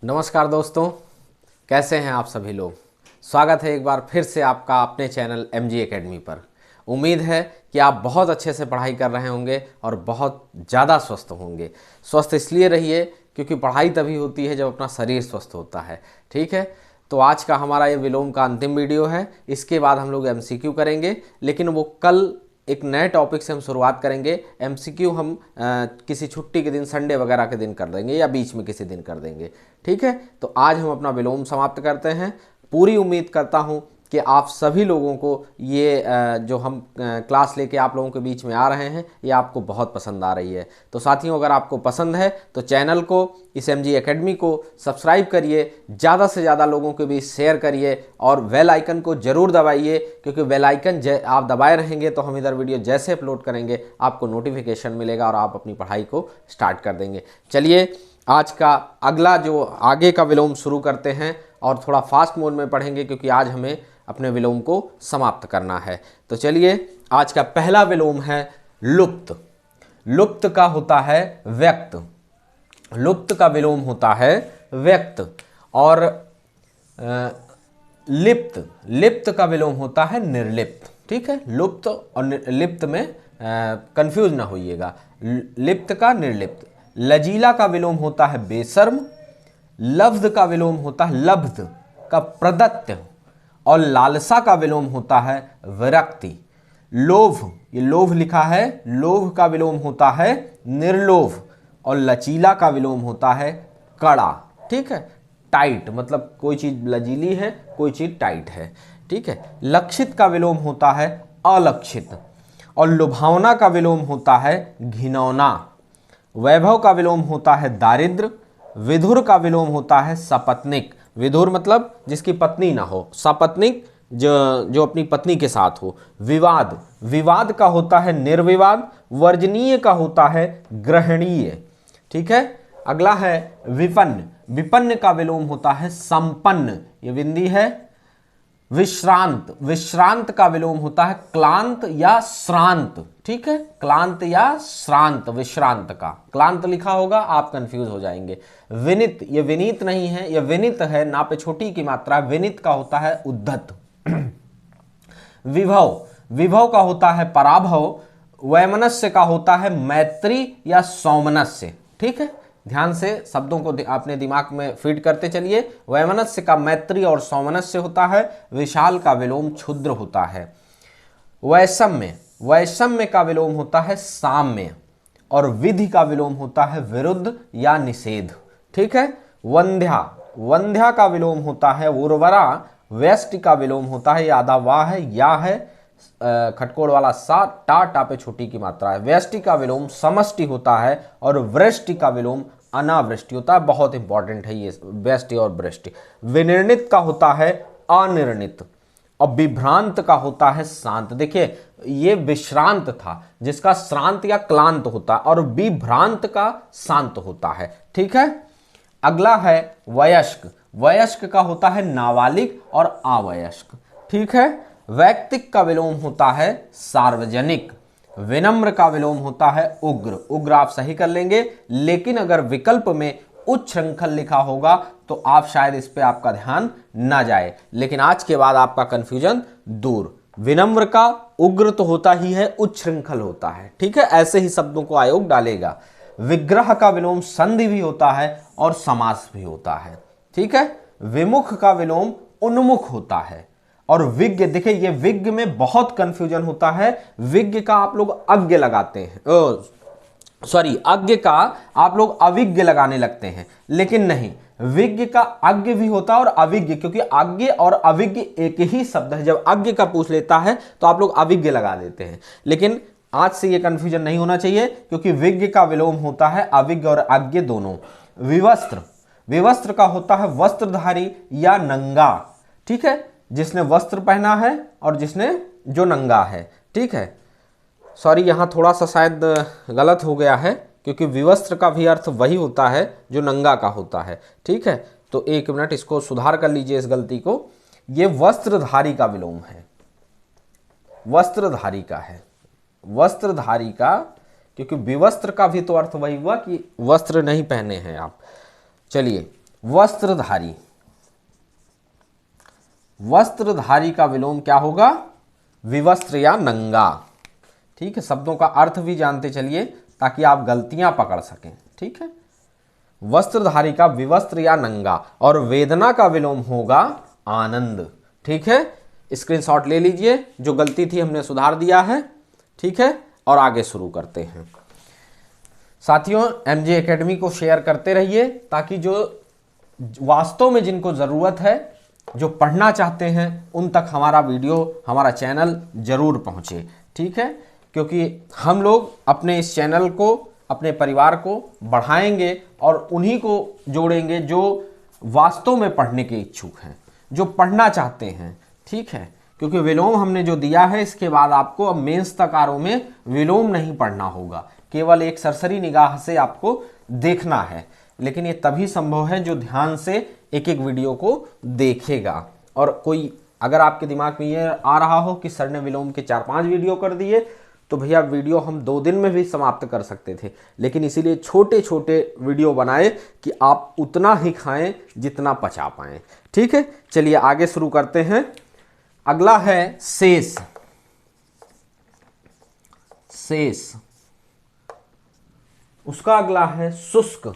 नमस्कार दोस्तों, कैसे हैं आप सभी लोग। स्वागत है एक बार फिर से आपका अपने चैनल MG एकेडमी पर। उम्मीद है कि आप बहुत अच्छे से पढ़ाई कर रहे होंगे और बहुत ज़्यादा स्वस्थ होंगे। स्वस्थ इसलिए रहिए क्योंकि पढ़ाई तभी होती है जब अपना शरीर स्वस्थ होता है। ठीक है, तो आज का हमारा ये विलोम का अंतिम वीडियो है। इसके बाद हम लोग MCQ करेंगे, लेकिन वो कल एक नए टॉपिक से हम शुरुआत करेंगे। MCQ हम किसी छुट्टी के दिन, संडे वगैरह के दिन कर देंगे या बीच में किसी दिन कर देंगे। ठीक है, तो आज हम अपना विलोम समाप्त करते हैं। पूरी उम्मीद करता हूं कि आप सभी लोगों को ये जो हम क्लास लेके आप लोगों के बीच में आ रहे हैं, ये आपको बहुत पसंद आ रही है। तो साथियों, अगर आपको पसंद है तो चैनल को, इस MG एकेडमी को सब्सक्राइब करिए, ज़्यादा से ज़्यादा लोगों के बीच शेयर करिए और बेल आइकन को ज़रूर दबाइए, क्योंकि बेल आइकन आप दबाए रहेंगे तो हम इधर वीडियो जैसे अपलोड करेंगे आपको नोटिफिकेशन मिलेगा और आप अपनी पढ़ाई को स्टार्ट कर देंगे। चलिए, आज का अगला जो आगे का विलोम शुरू करते हैं और थोड़ा फास्ट मोड में पढ़ेंगे, क्योंकि आज हमें अपने विलोम को समाप्त करना है। तो चलिए, आज का पहला विलोम है लुप्त। लुप्त का होता है व्यक्त। लुप्त का विलोम होता है व्यक्त। और लिप्त, लिप्त का विलोम होता है निर्लिप्त। ठीक है, लुप्त और लिप्त में कंफ्यूज ना होइएगा। लिप्त का निर्लिप्त। लजीला का विलोम होता है बेशर्म। लब्ध का विलोम होता है लब्ध का प्रदत्त। और लालसा का विलोम होता है विरक्ति। लोभ, ये लोभ लिखा है, लोभ का विलोम होता है निर्लोभ। और लचीला का विलोम होता है कड़ा। ठीक है, टाइट, मतलब कोई चीज लचीली है, कोई चीज टाइट है। ठीक है, लक्षित का विलोम होता है अलक्षित। और लुभावना का विलोम होता है घिनौना। वैभव का विलोम होता है दारिद्र। विधुर का विलोम होता है सपत्निक। विधुर मतलब जिसकी पत्नी ना हो, सपत्निक जो अपनी पत्नी के साथ हो। विवाद, विवाद का होता है निर्विवाद। वर्जनीय का होता है ग्रहणीय। ठीक है, अगला है विपन्न। विपन्न का विलोम होता है संपन्न, ये बिंदी है। विश्रांत, विश्रांत का विलोम होता है क्लांत या श्रांत। ठीक है, क्लांत या श्रांत, विश्रांत का क्लांत लिखा होगा, आप कंफ्यूज हो जाएंगे। विनित, ये विनीत नहीं है, ये विनित है, ना पे छोटी की मात्रा। विनित का होता है उद्धत। विभव, विभव का होता है पराभव। वैमनस्य का होता है मैत्री या सौमनस्य। ठीक है, ध्यान से शब्दों को अपने दिमाग में फीड करते चलिए। वैमनस्य का मैत्री और सौमनस्य होता है। विशाल का विलोम क्षुद्र होता है। वैषम्य, वैषम्य का विलोम होता है साम्य। और विधि का विलोम होता है विरुद्ध या निषेध। ठीक है, वंध्या, वंध्या का विलोम होता है उर्वरा। व्यष्टि का विलोम होता है, आधा वाह है, या है, खटकोड़ वाला सा, टा, टा पे छोटी की मात्रा है। व्यष्टि का विलोम समष्टि होता है। और वृष्टि का विलोम अनावृष्टि होता है। बहुत इंपॉर्टेंट है ये व्यष्टि और वृष्टि। विनिर्णित का होता है अनिर्णित। और विभ्रांत का होता है शांत। देखिए, ये विश्रांत था जिसका श्रांत या क्लांत होता है, और विभ्रांत का शांत होता है। ठीक है, अगला है वयस्क। वयस्क का होता है नाबालिग और अवयस्क। ठीक है, वैयक्तिक का विलोम होता है सार्वजनिक। विनम्र का विलोम होता है उग्र। उग्र आप सही कर लेंगे, लेकिन अगर विकल्प में उच्छृंखल लिखा होगा तो आप शायद इस पे आपका ध्यान ना जाए, लेकिन आज के बाद आपका कंफ्यूजन दूर। विनम्र का उग्र तो होता ही है, उच्छृंखल होता है। ठीक है, ऐसे ही शब्दों को आयोग डालेगा। विग्रह का विलोम संधि भी होता है और समास भी होता है। ठीक है, विमुख का विलोम उन्मुख होता है। और विज्ञ, देखिए ये विज्ञ में बहुत कंफ्यूजन होता है। विज्ञ का आप लोग अज्ञ लगाते हैं, सॉरी, अज्ञ का आप लोग अविज्ञ लगाने लगते हैं, लेकिन नहीं, विज्ञ का अज्ञ भी होता है और अविज्ञ, क्योंकि अज्ञ और अविज्ञ एक ही शब्द है। जब अज्ञ का पूछ लेता है तो आप लोग अविज्ञ लगा देते हैं, लेकिन आज से ये कंफ्यूजन नहीं होना चाहिए, क्योंकि विज्ञ का विलोम होता है अविज्ञ और अज्ञ दोनों। विवस्त्र, विवस्त्र का होता है वस्त्रधारी या नंगा। ठीक है, जिसने वस्त्र पहना है और जिसने जो नंगा है। ठीक है, सॉरी, यहाँ थोड़ा सा शायद गलत हो गया है, क्योंकि विवस्त्र का भी अर्थ वही होता है जो नंगा का होता है। ठीक है, तो एक मिनट, इसको सुधार कर लीजिए इस गलती को। ये वस्त्रधारी का विलोम है, वस्त्रधारी का है, वस्त्रधारी का, क्योंकि विवस्त्र का भी तो अर्थ वही हुआ कि वस्त्र नहीं पहने हैं आप। चलिए, वस्त्रधारी, वस्त्रधारी का विलोम क्या होगा? विवस्त्र या नंगा। ठीक है, शब्दों का अर्थ भी जानते चलिए ताकि आप गलतियां पकड़ सकें। ठीक है, वस्त्रधारी का विवस्त्र या नंगा। और वेदना का विलोम होगा आनंद। ठीक है, स्क्रीनशॉट ले लीजिए, जो गलती थी हमने सुधार दिया है। ठीक है, और आगे शुरू करते हैं। साथियों, एमजे एकेडमी को शेयर करते रहिए ताकि जो वास्तव में जिनको ज़रूरत है, जो पढ़ना चाहते हैं, उन तक हमारा वीडियो, हमारा चैनल जरूर पहुंचे। ठीक है, क्योंकि हम लोग अपने इस चैनल को, अपने परिवार को बढ़ाएंगे और उन्हीं को जोड़ेंगे जो वास्तव में पढ़ने के इच्छुक हैं, जो पढ़ना चाहते हैं। ठीक है, क्योंकि विलोम हमने जो दिया है, इसके बाद आपको अब मेंस तक आरओ में विलोम नहीं पढ़ना होगा, केवल एक सरसरी निगाह से आपको देखना है। लेकिन ये तभी संभव है जो ध्यान से एक एक वीडियो को देखेगा। और कोई अगर आपके दिमाग में ये आ रहा हो कि सर ने विलोम के 4-5 वीडियो कर दिए, तो भैया वीडियो हम 2 दिन में भी समाप्त कर सकते थे, लेकिन इसीलिए छोटे छोटे वीडियो बनाए कि आप उतना ही खाएं जितना पचा पाएं। ठीक है, चलिए आगे शुरू करते हैं। अगला है शेष। शेष, उसका अगला है शुष्क।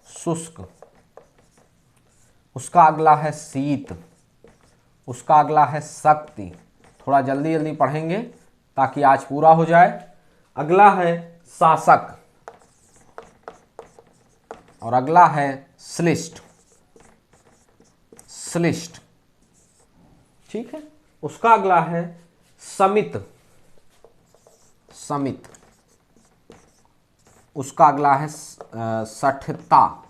शुष्क, उसका अगला है शीत। उसका अगला है शक्ति। थोड़ा जल्दी जल्दी पढ़ेंगे ताकि आज पूरा हो जाए। अगला है शासक और अगला है श्लिष्ट। श्लिष्ट, ठीक है। उसका अगला है समित। समित, उसका अगला है सठता।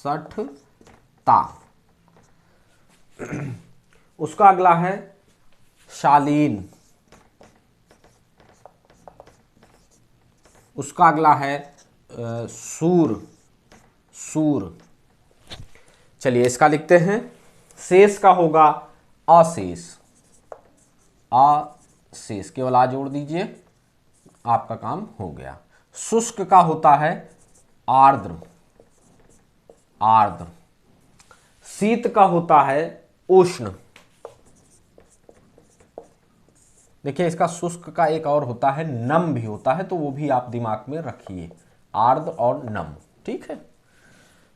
सठता, उसका अगला है शालीन। उसका अगला है सूर। सूर, चलिए इसका लिखते हैं। शेष का होगा अशेष। अशेष, केवल आ जोड़ दीजिए, आपका काम हो गया। शुष्क का होता है आर्द्र। आर्द्र, शीत का होता है उष्ण। देखिए, इसका शुष्क का एक और होता है नम भी होता है, तो वो भी आप दिमाग में रखिए, आर्द्र और नम। ठीक है।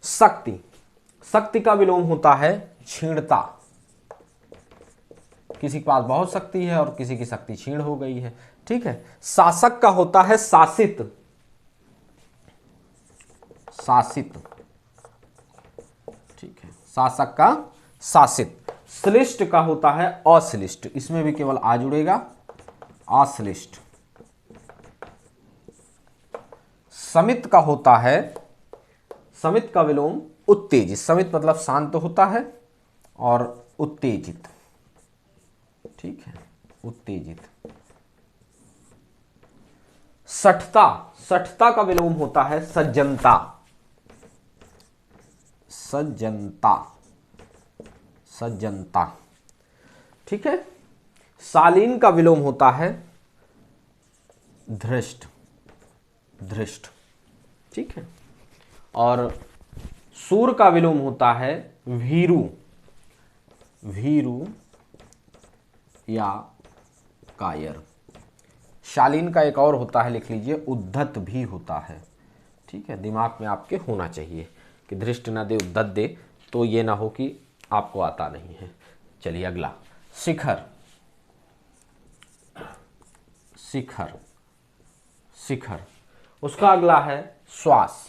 शक्ति, शक्ति का विलोम होता है क्षीणता। किसी के पास बहुत शक्ति है और किसी की शक्ति क्षीण हो गई है। ठीक है। शासक का होता है शासित। शासित, ठीक है, शासक का शासित। श्लिष्ट का होता है अश्लिष्ट। इसमें भी केवल आ जुड़ेगा, अश्लिष्ट। समित का होता है, समित का विलोम उत्तेजित। समित मतलब शांत होता है और उत्तेजित। ठीक है, उत्तेजित। सठता, सठता का विलोम होता है सज्जनता। सज्जनता, सज्जनता। ठीक है। शालीन का विलोम होता है धृष्ट। धृष्ट, ठीक है। और सूर का विलोम होता है भीरु। भीरु या कायर। शालीन का एक और होता है, लिख लीजिए, उद्धत भी होता है। ठीक है, दिमाग में आपके होना चाहिए कि धृष्ट ना दे उद्धत दे, तो ये ना हो कि आपको आता नहीं है। चलिए अगला, शिखर। शिखर, शिखर, उसका अगला है श्वास।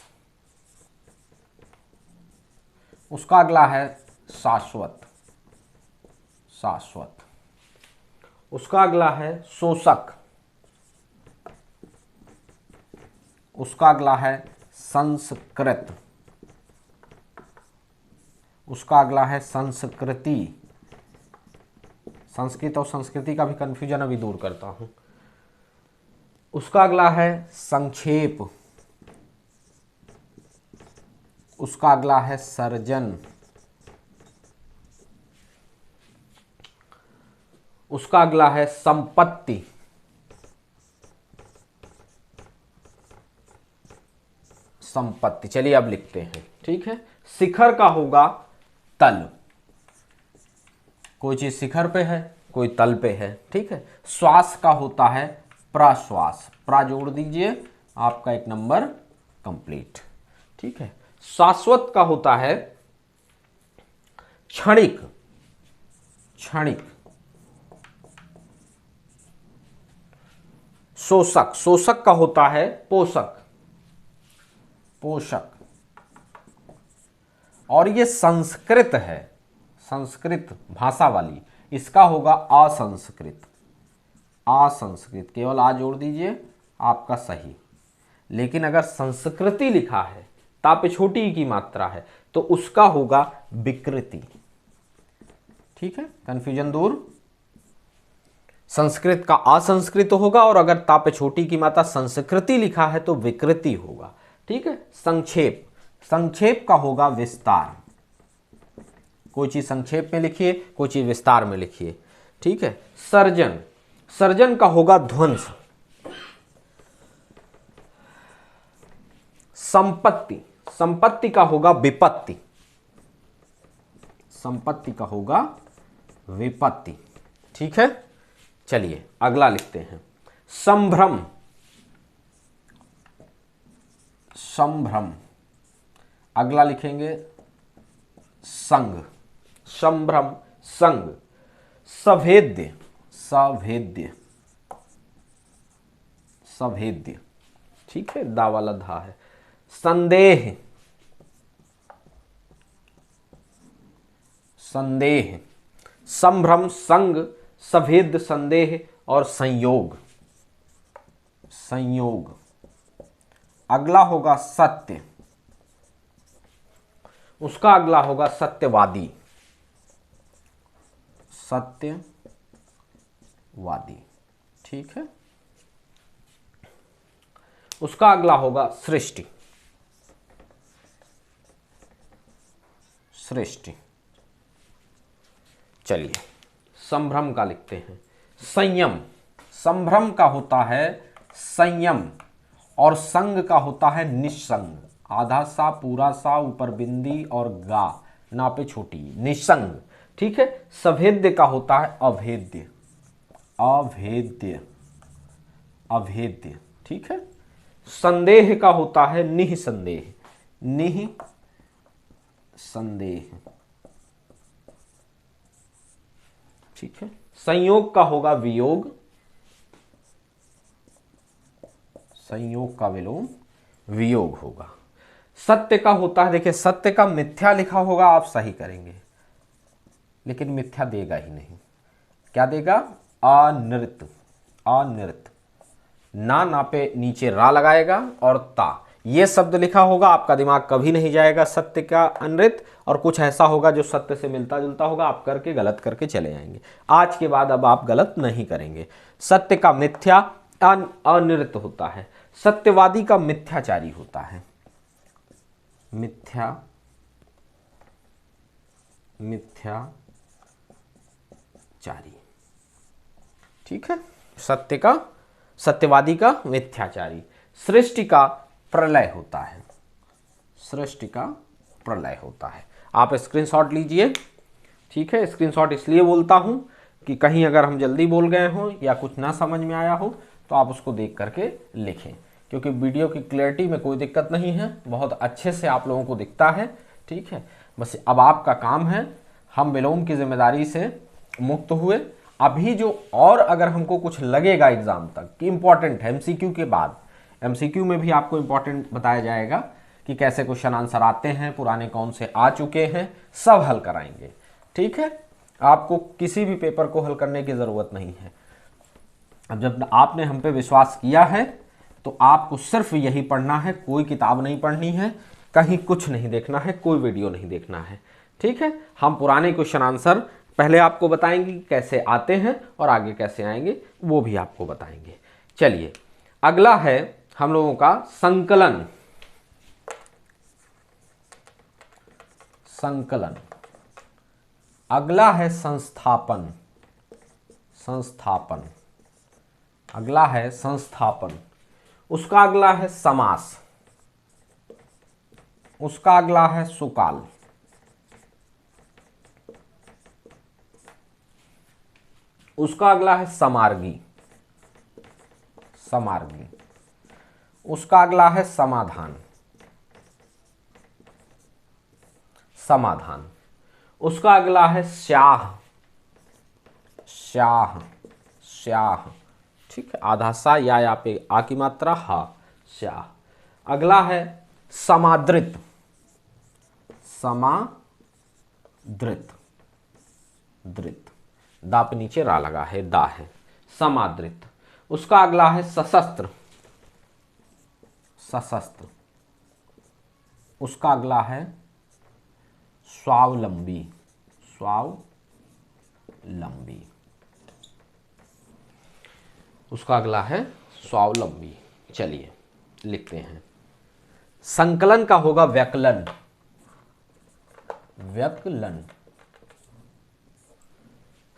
उसका अगला है शाश्वत। शाश्वत, उसका अगला है शोषक। उसका अगला है संस्कृत। उसका अगला है संस्कृति। संस्कृत और संस्कृति का भी कंफ्यूजन अभी दूर करता हूं। उसका अगला है संक्षेप। उसका अगला है सर्जन। उसका अगला है संपत्ति। संपत्ति। चलिए अब लिखते हैं, ठीक है। शिखर का होगा तल, कोई चीज शिखर पे है, कोई तल पे है, ठीक है। श्वास का होता है प्रश्वास, प्रा जोड़ दीजिए, आपका एक नंबर कंप्लीट, ठीक है। शाश्वत का होता है क्षणिक, क्षणिक। शोषक, शोषक का होता है पोषक, पोषक। और ये संस्कृत है, संस्कृत भाषा वाली, इसका होगा असंस्कृत, असंस्कृत। केवल आ जोड़ दीजिए, आपका सही। लेकिन अगर संस्कृति लिखा है, ता पे छोटी ई की मात्रा है, तो उसका होगा विकृति, ठीक है। कंफ्यूजन दूर। संस्कृत का असंस्कृत होगा, और अगर ता पे छोटी की मात्रा संस्कृति लिखा है तो विकृति होगा, ठीक है। संक्षेप, संक्षेप का होगा विस्तार। कोई चीज संक्षेप में लिखिए, कोई चीज विस्तार में लिखिए, ठीक है। सर्जन, सर्जन का होगा ध्वंस। संपत्ति, संपत्ति का होगा विपत्ति, संपत्ति का होगा विपत्ति, ठीक है। चलिए अगला लिखते हैं। संभ्रम, संभ्रम। अगला लिखेंगे संग, संभ्रम, संग। सभेद्य, सभेद्य, सभेद्य, ठीक है, दा वाला धा है। संदेह, संदेह। संभ्रम, संग, सभेद, संदेह और संयोग, संयोग। अगला होगा सत्य, उसका अगला होगा सत्यवादी, सत्यवादी, ठीक है। उसका अगला होगा सृष्टि, सृष्टि। चलिए संभ्रम का लिखते हैं। संयम, संभ्रम का होता है संयम, और संग का होता है निस्संग। आधा सा, पूरा सा, ऊपर बिंदी और गा, ना पे छोटी, निस्संग, ठीक है। सभेद्य का होता है अभेद्य, अभेद्य, अभेद्य, ठीक है। संदेह का होता है निःसंदेह, निःसंदेह, ठीक है। संयोग का होगा वियोग, संयोग का विलोम वियोग होगा। सत्य का होता है, देखिए सत्य का मिथ्या लिखा होगा, आप सही करेंगे, लेकिन मिथ्या देगा ही नहीं। क्या देगा? अनृत, अनृत। ना पे नीचे रा लगाएगा और ता, ये शब्द लिखा होगा, आपका दिमाग कभी नहीं जाएगा सत्य का अनृत, और कुछ ऐसा होगा जो सत्य से मिलता जुलता होगा, आप करके गलत करके चले जाएंगे। आज के बाद अब आप गलत नहीं करेंगे। सत्य का मिथ्या अनृत होता है, सत्यवादी का मिथ्याचारी होता है, मिथ्या, मिथ्याचारी, ठीक है। सत्य का, सत्यवादी का मिथ्याचारी। सृष्टि का प्रलय होता है, सृष्टि का प्रलय होता है। आप स्क्रीनशॉट लीजिए, ठीक है। स्क्रीनशॉट इसलिए बोलता हूं कि कहीं अगर हम जल्दी बोल गए हों या कुछ ना समझ में आया हो तो आप उसको देख करके लिखें, क्योंकि वीडियो की क्लैरिटी में कोई दिक्कत नहीं है, बहुत अच्छे से आप लोगों को दिखता है, ठीक है। बस अब आपका काम है, हम विलोम की जिम्मेदारी से मुक्त हुए। अभी जो और अगर हमको कुछ लगेगा एग्जाम तक कि इंपॉर्टेंट है, एमसीक्यू के बाद, एमसीक्यू में भी आपको इंपॉर्टेंट बताया जाएगा कि कैसे क्वेश्चन आंसर आते हैं, पुराने कौन से आ चुके हैं, सब हल कराएंगे, ठीक है। आपको किसी भी पेपर को हल करने की ज़रूरत नहीं है। अब जब आपने हम पे विश्वास किया है तो आपको सिर्फ यही पढ़ना है, कोई किताब नहीं पढ़नी है, कहीं कुछ नहीं देखना है, कोई वीडियो नहीं देखना है, ठीक है। हम पुराने क्वेश्चन आंसर पहले आपको बताएंगे कैसे आते हैं और आगे कैसे आएंगे वो भी आपको बताएंगे। चलिए अगला है हम लोगों का संकलन, संकलन। अगला है संस्थापन, संस्थापन। अगला है संस्थापन, उसका अगला है समास, उसका अगला है सुकाल। उसका अगला है समार्गी। समार्गी। उसका अगला है समाधान। समाधान। उसका अगला है स्याह। स्याह। स्याह। ठीक है, आधा सा या पे आ की मात्रा हा, स्याह। अगला है समादृत। समादृत। दृत, दा पे नीचे रा लगा है, दा है, समादृत। उसका अगला है सशस्त्र। सशस्त्र। उसका अगला है स्वावलंबी। स्वावलंबी। उसका अगला है स्वावलंबी। चलिए लिखते हैं। संकलन का होगा व्यकलन। व्यकलन।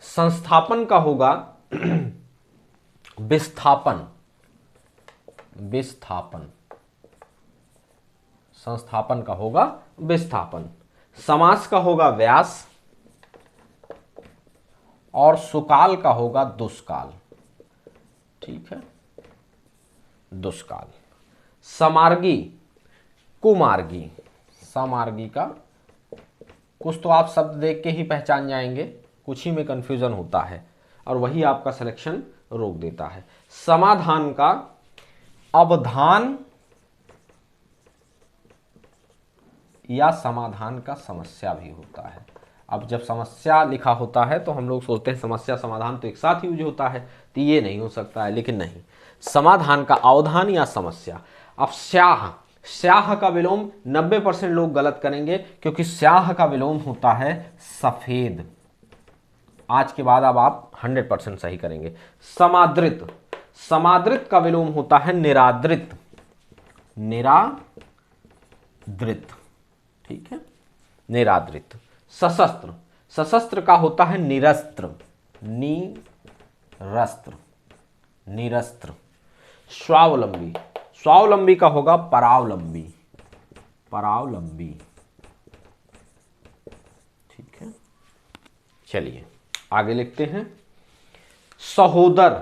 संस्थापन का होगा विस्थापन। विस्थापन। संस्थापन का होगा विस्थापन। समास का होगा व्यास और सुकाल का होगा दुष्काल। ठीक है, दुष्काल। समार्गी, कुमार्गी। समार्गी का कुछ तो आप शब्द देख के ही पहचान जाएंगे, कुछ ही में कंफ्यूजन होता है और वही आपका सिलेक्शन रोक देता है। समाधान का अवधान या समाधान का समस्या भी होता है। अब जब समस्या लिखा होता है तो हम लोग सोचते हैं समस्या समाधान तो एक साथ यूज होता है, तो ये नहीं हो सकता है, लेकिन नहीं, समाधान का अवधान या समस्या। अब स्याह, स्याह का विलोम 90% लोग गलत करेंगे क्योंकि स्याह का विलोम होता है सफेद। आज के बाद अब आप 100% सही करेंगे। समादृत, समादृत का विलोम होता है निरादृत। निरादृत। ठीक है, निरादृत। सशस्त्र, सशस्त्र का होता है निरस्त्र। निरस्त्र। निरस्त्र। स्वावलंबी, स्वावलंबी का होगा परावलंबी। परावलंबी। ठीक है, चलिए आगे लिखते हैं। सहोदर,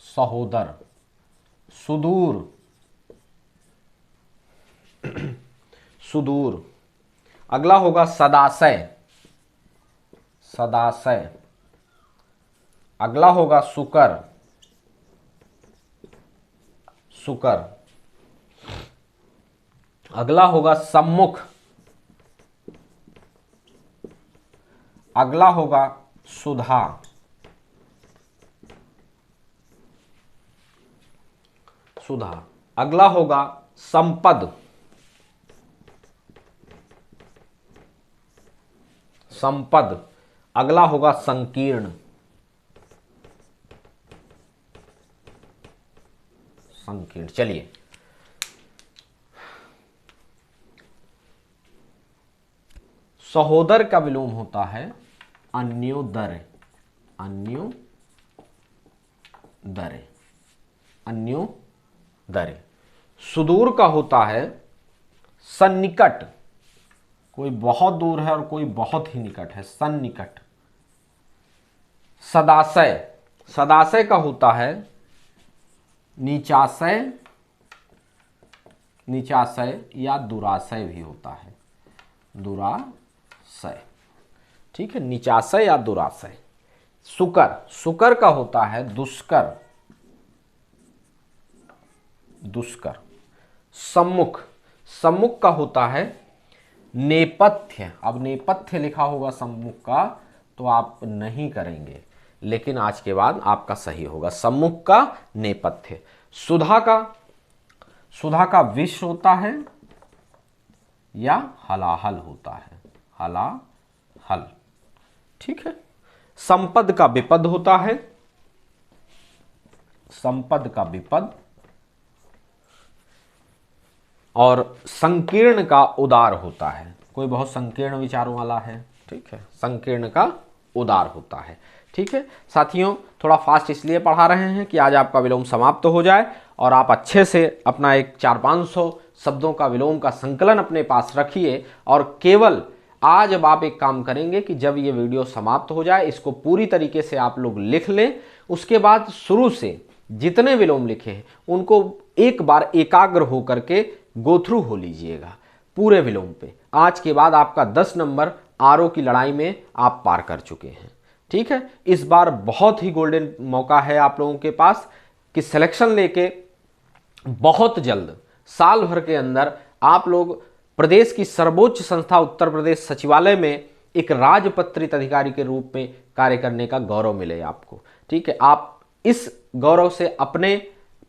सहोदर। सुदूर, सुदूर। अगला होगा सदाशय। सदाशय। अगला होगा सुकर। सुकर। अगला होगा सम्मुख। अगला होगा सुधा। सुधा। अगला होगा संपद। संपद। अगला होगा संकीर्ण। संकीर्ण। चलिए सहोदर का विलोम होता है अन्योदर। अन्योदर। अन्योदर। सुदूर का होता है सन्निकट। कोई बहुत दूर है और कोई बहुत ही निकट है, सन्निकट। सदाशय, सदाशय का होता है नीचाशय। नीचाशय या दुराशय भी होता है, दुराशय। ठीक है, नीचाशय या दुराशय। सुकर, सुकर का होता है दुष्कर। दुष्कर। सम्मुख, सम्मुख का होता है नेपथ्य। अब नेपथ्य लिखा होगा सम्मुख का तो आप नहीं करेंगे, लेकिन आज के बाद आपका सही होगा, सम्मुख का नेपथ्य। सुधा का, सुधा का विष होता है या हलाहल होता है, हलाहल। ठीक है। संपद का विपद होता है, संपद का विपद। और संकीर्ण का उदार होता है, कोई बहुत संकीर्ण विचारों वाला है। ठीक है, संकीर्ण का उदार होता है। ठीक है साथियों, थोड़ा फास्ट इसलिए पढ़ा रहे हैं कि आज आपका विलोम समाप्त हो जाए और आप अच्छे से अपना एक 400-500 शब्दों का विलोम का संकलन अपने पास रखिए। और केवल आज अब आप एक काम करेंगे कि जब ये वीडियो समाप्त हो जाए इसको पूरी तरीके से आप लोग लिख लें। उसके बाद शुरू से जितने विलोम लिखे हैं उनको एक बार एकाग्र होकर के गो थ्रू हो लीजिएगा पूरे विलोम पे। आज के बाद आपका 10 नंबर आरओ की लड़ाई में आप पार कर चुके हैं। ठीक है, इस बार बहुत ही गोल्डन मौका है आप लोगों के पास कि सिलेक्शन लेके बहुत जल्द साल भर के अंदर आप लोग प्रदेश की सर्वोच्च संस्था उत्तर प्रदेश सचिवालय में एक राजपत्रित अधिकारी के रूप में कार्य करने का गौरव मिले आपको। ठीक है, आप इस गौरव से अपने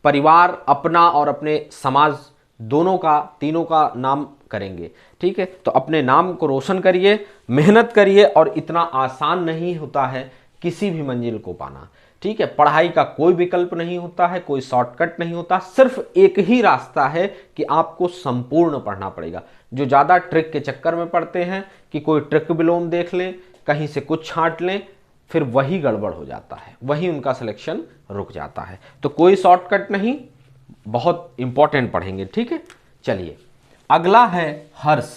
परिवार, अपना और अपने समाज दोनों का, तीनों का नाम करेंगे। ठीक है, तो अपने नाम को रोशन करिए, मेहनत करिए और इतना आसान नहीं होता है किसी भी मंजिल को पाना। ठीक है, पढ़ाई का कोई विकल्प नहीं होता है, कोई शॉर्टकट नहीं होता, सिर्फ एक ही रास्ता है कि आपको संपूर्ण पढ़ना पड़ेगा। जो ज़्यादा ट्रिक के चक्कर में पड़ते हैं कि कोई ट्रिक विलोम देख लें, कहीं से कुछ छांट लें, फिर वही गड़बड़ हो जाता है, वही उनका सिलेक्शन रुक जाता है। तो कोई शॉर्टकट नहीं, बहुत इंपॉर्टेंट पढ़ेंगे। ठीक है, चलिए अगला है हर्ष।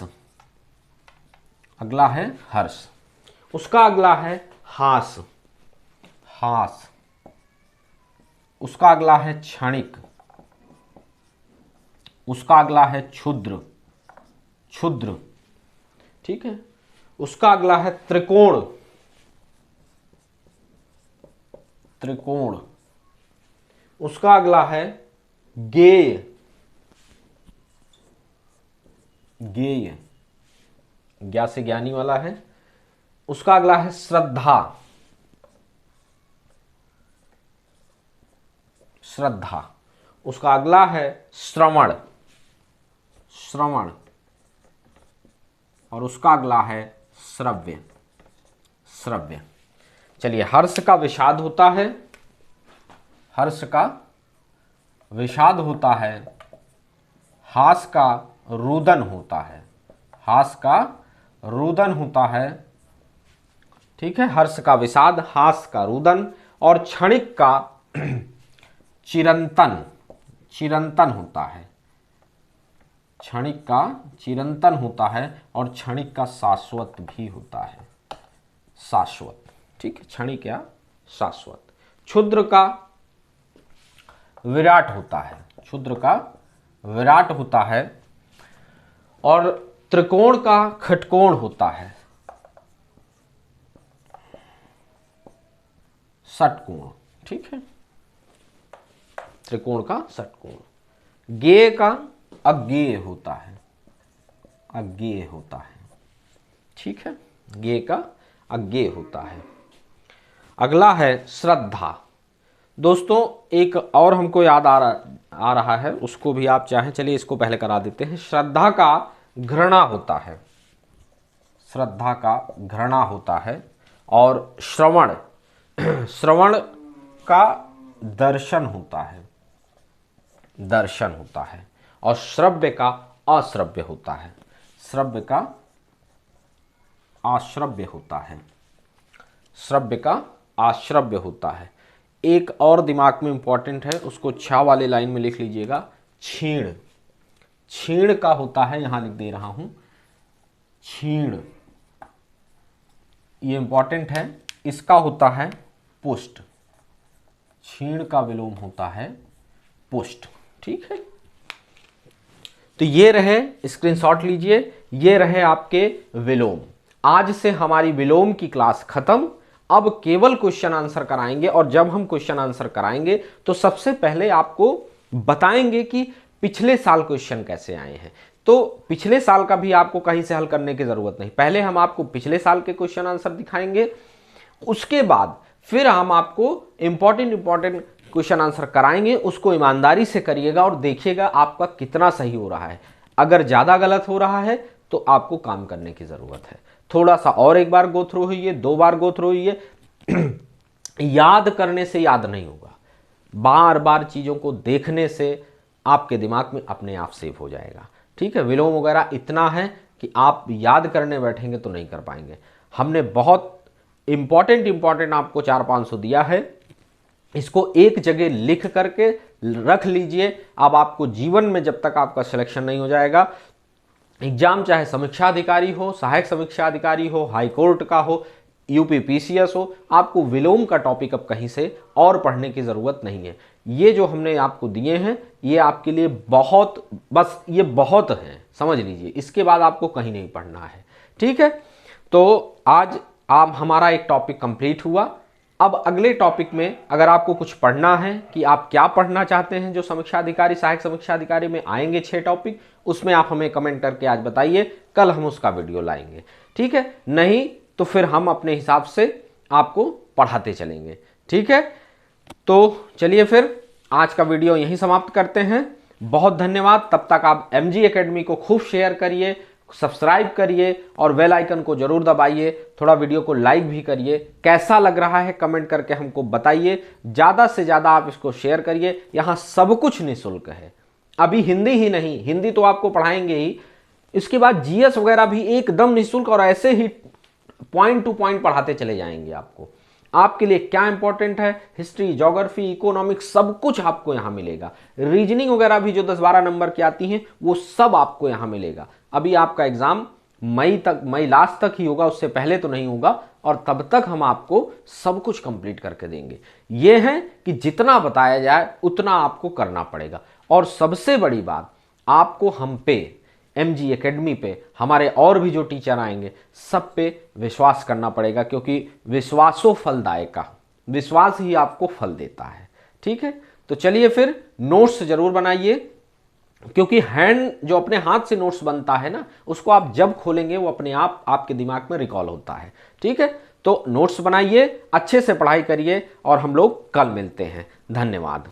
अगला है हर्ष, उसका अगला है हास, हास। उसका अगला है क्षणिक, उसका अगला है क्षुद्र, क्षुद्र। ठीक है, उसका अगला है त्रिकोण, त्रिकोण। उसका अगला है गेय, गेय, ज्ञा से ज्ञानी वाला है। उसका अगला है श्रद्धा, श्रद्धा। उसका अगला है श्रवण, श्रवण। और उसका अगला है श्रव्य, श्रव्य। चलिए, हर्ष का विषाद होता है, हर्ष का विषाद होता है, हास का रुदन होता है, हास का रुदन होता है। ठीक है, हर्ष का विषाद, हास का रुदन और क्षणिक का चिरंतन, चिरंतन होता है। क्षणिक का चिरंतन होता है और क्षणिक का शाश्वत भी होता है, शाश्वत। ठीक है, क्षणिक या शाश्वत। क्षुद्र का विराट होता है, क्षुद्र का विराट होता है और त्रिकोण का खटकोण होता है, षटकोण। ठीक है, त्रिकोण का षटकोण। गेय का अज्ञेय होता है, अज्ञेय होता है। ठीक है, गेय का अज्ञेय होता है। अगला है श्रद्धा। दोस्तों एक और हमको याद आ रहा है, उसको भी आप चाहें, चलिए इसको पहले करा देते हैं। श्रद्धा का घृणा होता है, श्रद्धा का घृणा होता है। और श्रवण, श्रवण का दर्शन होता है, दर्शन होता है। और श्रव्य का अश्रव्य होता है, श्रव्य का आश्रव्य होता है, श्रव्य का आश्रव्य होता है। एक और दिमाग में इंपॉर्टेंट है, उसको छा वाले लाइन में लिख लीजिएगा, क्षीण, क्षीण का होता है, यहां लिख दे रहा हूं, क्षीण। ये इंपॉर्टेंट है। इसका होता है पुष्ट, क्षीण का विलोम होता है पुष्ट। ठीक है, तो ये रहे, स्क्रीनशॉट लीजिए, ये रहे आपके विलोम। आज से हमारी विलोम की क्लास खत्म। अब केवल क्वेश्चन आंसर कराएंगे और जब हम क्वेश्चन आंसर कराएंगे तो सबसे पहले आपको बताएंगे कि पिछले साल क्वेश्चन कैसे आए हैं। तो पिछले साल का भी आपको कहीं से हल करने की जरूरत नहीं, पहले हम आपको पिछले साल के क्वेश्चन आंसर दिखाएंगे, उसके बाद फिर हम आपको इंपॉर्टेंट क्वेश्चन आंसर कराएंगे। उसको ईमानदारी से करिएगा और देखिएगा आपका कितना सही हो रहा है। अगर ज़्यादा गलत हो रहा है तो आपको काम करने की ज़रूरत है। थोड़ा सा और एक बार गो थ्रू होइए, 2 बार गो थ्रू होइए। याद करने से याद नहीं होगा, बार बार चीज़ों को देखने से आपके दिमाग में अपने आप सेव हो जाएगा। ठीक है, विलोम वगैरह इतना है कि आप याद करने बैठेंगे तो नहीं कर पाएंगे। हमने बहुत इंपॉर्टेंट आपको 400-500 दिया है, इसको एक जगह लिख करके रख लीजिए। अब आपको जीवन में जब तक आपका सिलेक्शन नहीं हो जाएगा, एग्जाम चाहे समीक्षा अधिकारी हो, सहायक समीक्षा अधिकारी हो, हाई कोर्ट का हो, यूपी पीसीएस हो, आपको विलोम का टॉपिक अब कहीं से और पढ़ने की ज़रूरत नहीं है। ये जो हमने आपको दिए हैं ये आपके लिए बहुत, बस ये बहुत हैं, समझ लीजिए। इसके बाद आपको कहीं नहीं पढ़ना है, ठीक है। तो आज आप हमारा एक टॉपिक कंप्लीट हुआ। अब अगले टॉपिक में अगर आपको कुछ पढ़ना है कि आप क्या पढ़ना चाहते हैं, जो समीक्षा अधिकारी सहायक समीक्षा अधिकारी में आएंगे 6 टॉपिक, उसमें आप हमें कमेंट करके आज बताइए, कल हम उसका वीडियो लाएंगे, ठीक है। नहीं तो फिर हम अपने हिसाब से आपको पढ़ाते चलेंगे, ठीक है। तो चलिए फिर आज का वीडियो यहीं समाप्त करते हैं। बहुत धन्यवाद। तब तक आप MG एकेडमी को खूब शेयर करिए, सब्सक्राइब करिए और बेल आइकन को जरूर दबाइए। थोड़ा वीडियो को लाइक भी करिए। कैसा लग रहा है कमेंट करके हमको बताइए। ज़्यादा से ज़्यादा आप इसको शेयर करिए। यहाँ सब कुछ निःशुल्क है। अभी हिंदी ही नहीं, हिंदी तो आपको पढ़ाएंगे ही, इसके बाद GS वगैरह भी एकदम निःशुल्क और ऐसे ही पॉइंट टू पॉइंट पढ़ाते चले जाएंगे आपको। आपके लिए क्या इंपॉर्टेंट है, हिस्ट्री, ज्योग्राफी, इकोनॉमिक्स, सब कुछ आपको यहाँ मिलेगा। रीजनिंग वगैरह भी जो 10-12 नंबर की आती हैं वो सब आपको यहाँ मिलेगा। अभी आपका एग्जाम मई लास्ट तक ही होगा, उससे पहले तो नहीं होगा, और तब तक हम आपको सब कुछ कंप्लीट करके देंगे। ये है कि जितना बताया जाए उतना आपको करना पड़ेगा। और सबसे बड़ी बात, आपको हम पे MG एकेडमी पे हमारे और भी जो टीचर आएंगे सब पे विश्वास करना पड़ेगा, क्योंकि विश्वासो फलदायका, विश्वास ही आपको फल देता है, ठीक है। तो चलिए फिर नोट्स जरूर बनाइए, क्योंकि हैंड जो अपने हाथ से नोट्स बनता है ना, उसको आप जब खोलेंगे वो अपने आप आपके दिमाग में रिकॉल होता है, ठीक है। तो नोट्स बनाइए, अच्छे से पढ़ाई करिए और हम लोग कल मिलते हैं। धन्यवाद।